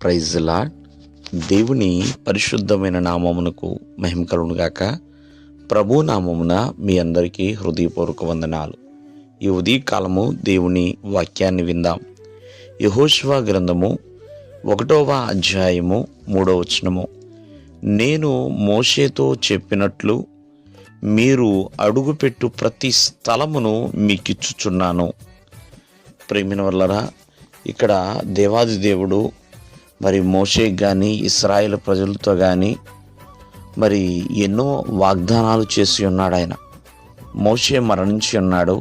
Praise the lord. దేవుని పరిశుద్ధమైన నామమునకు మహిమ కలుగును గాక. ప్రభు నామమున మీ అందరికీ హృదయపూర్వక వందనాలు. ఈ ఉదయకాలము దేవుని వాక్యాన్ని విందాం. యెహోషువ గ్రంథము 1వ అధ్యాయము 3వ వచనము. నేను మోషేతో చెప్పినట్లు మీరు అడుగుపెట్టు ప్రతి స్థలమును మీకిచ్చుచున్నాను. ప్రేమిన వల్లరా, ఇక్కడ దేవాది దేవుడు మరి మోషేకి కానీ ఇశ్రాయేలు ప్రజలతో కానీ మరి ఎన్నో వాగ్దానాలు చేసి ఉన్నాడు. ఆయన మోషే మరణించి ఉన్నాడు.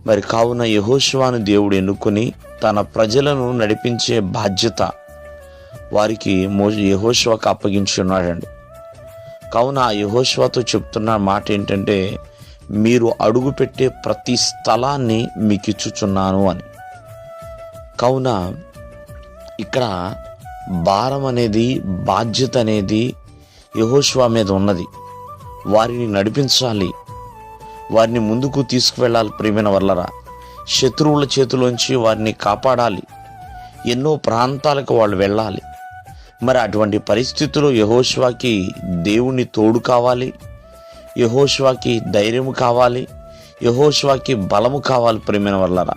మరి కావున యెహోషువను దేవుడు ఎన్నుకొని తన ప్రజలను నడిపించే బాధ్యత వారికి యెహోషువకు అప్పగించి ఉన్నాడండి. కావున యెహోషువతో చెప్తున్న మాట ఏంటంటే, మీరు అడుగుపెట్టే ప్రతి స్థలాన్ని మీకు ఇచ్చుచున్నాను అని. కావున ఇక్కడ భారం అనేది, బాధ్యత అనేది యెహోషువ మీద ఉన్నది. వారిని నడిపించాలి, వారిని ముందుకు తీసుకువెళ్ళాలి. ప్రియమైన వర్లరా, శత్రువుల చేతిలోంచి వారిని కాపాడాలి. ఎన్నో ప్రాంతాలకు వాళ్ళు వెళ్ళాలి. మరి అటువంటి పరిస్థితుల్లో యెహోషువకి దేవుని తోడు కావాలి, యెహోషువకి ధైర్యము కావాలి, యెహోషువకి బలము కావాలి. ప్రియమైన వర్లరా,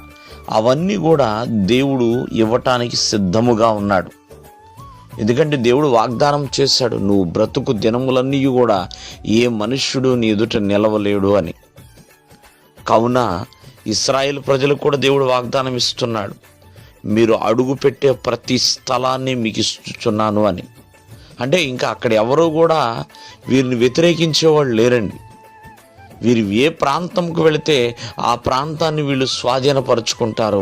అవన్నీ కూడా దేవుడు ఇవ్వటానికి సిద్ధముగా ఉన్నాడు. ఎందుకంటే దేవుడు వాగ్దానం చేశాడు, నువ్వు బ్రతుకు దినములన్నీ కూడా ఏ మనుష్యుడు నీ ఎదుట నిలవలేడు అని. కావున ఇశ్రాయేలు ప్రజలకు కూడా దేవుడు వాగ్దానం ఇస్తున్నాడు, మీరు అడుగు పెట్టే ప్రతి స్థలాన్ని మీకు ఇస్తున్నాను అని. అంటే ఇంకా అక్కడ ఎవరూ కూడా వీరిని వ్యతిరేకించేవాళ్ళు లేరండి. వీరు ఏ ప్రాంతంకు వెళితే ఆ ప్రాంతాన్ని వీళ్ళు స్వాధీనపరుచుకుంటారు.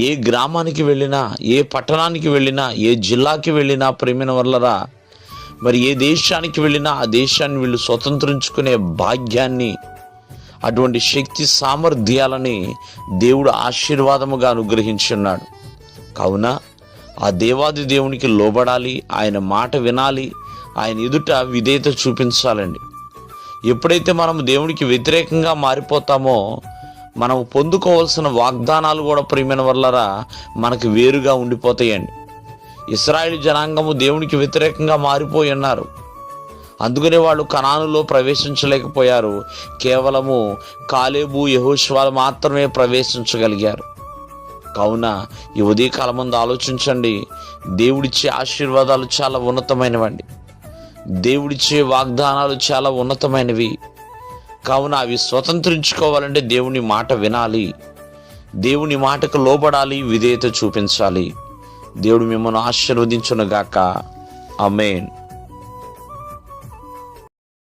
ఏ గ్రామానికి వెళ్ళినా, ఏ పట్టణానికి వెళ్ళినా, ఏ జిల్లాకి వెళ్ళినా, ప్రేమిన వల్లరా, మరి ఏ దేశానికి వెళ్ళినా ఆ దేశాన్ని వీళ్ళు స్వతంత్రించుకునే భాగ్యాన్ని, అటువంటి శక్తి సామర్థ్యాలని దేవుడు ఆశీర్వాదముగా అనుగ్రహించున్నాడు. కావున ఆ దేవాది దేవునికి లోబడాలి, ఆయన మాట వినాలి, ఆయన ఎదుట విధేయత చూపించాలండి. ఎప్పుడైతే మనం దేవునికి వ్యతిరేకంగా మారిపోతామో మనం పొందుకోవాల్సిన వాగ్దానాలు కూడా ప్రియమైన వల్లరా మనకు వేరుగా ఉండిపోతాయండి. ఇశ్రాయేలు జనాంగము దేవునికి వ్యతిరేకంగా మారిపోయి ఉన్నారు. అందుకనే వాళ్ళు కనానులో ప్రవేశించలేకపోయారు. కేవలము కాలేబు, యెహోషువ మాత్రమే ప్రవేశించగలిగారు. కావున ఈ ఉదయకాలం ముందు ఆలోచించండి. దేవుడిచ్చే ఆశీర్వాదాలు చాలా ఉన్నతమైనవండి. దేవుడిచ్చే వాగ్దానాలు చాలా ఉన్నతమైనవి. కావున అవి స్వతంత్రించుకోవాలంటే దేవుని మాట వినాలి, దేవుని మాటకు లోబడాలి, విధేయత చూపించాలి. దేవుడు మిమ్మల్ని ఆశీర్వదించును గాక. ఆమేన్.